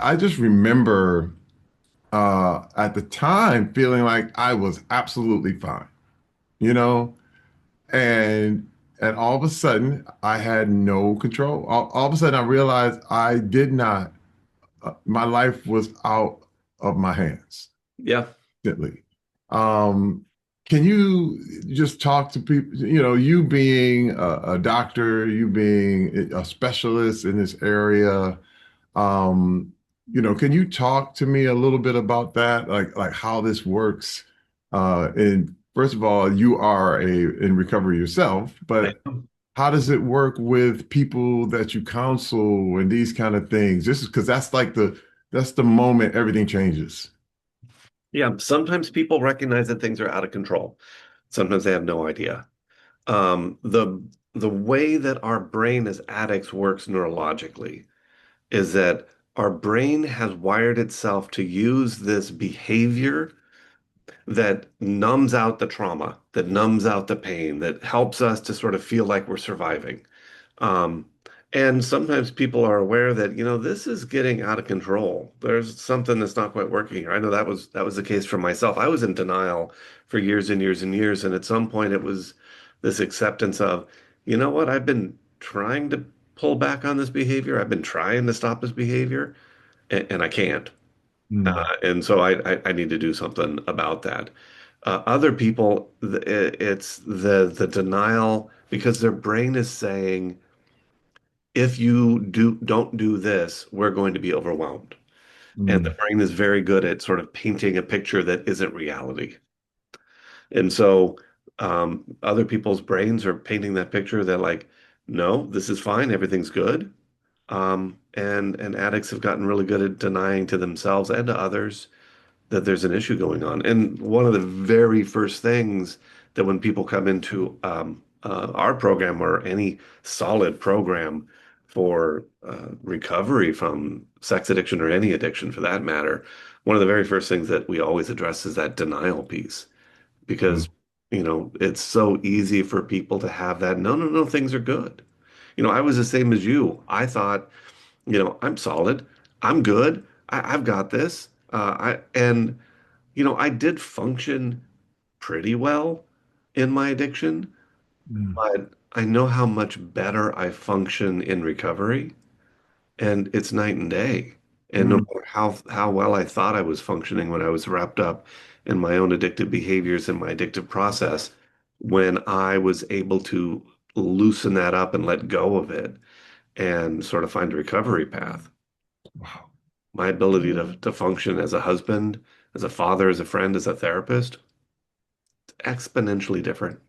I just remember at the time feeling like I was absolutely fine, you know, and all of a sudden I had no control. All of a sudden I realized I did not. My life was out of my hands Yeah. instantly. Um, can you just talk to people? You know, you being a doctor, you being a specialist in this area. Um, can you talk to me a little bit about that, like how this works? And first of all, you are in recovery yourself, I but know. how does it work with people that you counsel and these kind of things? This is because that's the moment everything changes. Yeah, sometimes people recognize that things are out of control. Sometimes they have no idea. The way that our brain as addicts works neurologically is that our brain has wired itself to use this behavior that numbs out the trauma, that numbs out the pain, that helps us to sort of feel like we're surviving. Um, and sometimes people are aware that, this is getting out of control. There's something that's not quite working here. I know that was the case for myself. I was in denial for years and years and years, and at some point it was this acceptance of, you know what, I've been trying to pull back on this behavior. I've been trying to stop this behavior, and I can't. Mm, And so I need to do something about that. Other people, it's the denial because their brain is saying, if you don't do this, we're going to be overwhelmed. And the mm, brain is very good at sort of painting a picture that isn't reality. And so other people's brains are painting that picture that like, no, this is fine, everything's good. And addicts have gotten really good at denying to themselves and to others that there's an issue going on. And one of the very first things that when people come into our program or any solid program for recovery from sex addiction or any addiction for that matter, one of the very first things that we always address is that denial piece mm, because, it's so easy for people to have that, no, no, no, things are good. I was the same as you. I thought, I'm solid. I'm good. I've got this. I did function pretty well in my addiction, mm, but I know how much better I function in recovery, and it's night and day. And no mm. matter how well I thought I was functioning when I was wrapped up in my own addictive behaviors and my addictive process, when I was able to loosen that up and let go of it and sort of find a recovery path, Wow. my ability to function as a husband, as a father, as a friend, as a therapist, exponentially different.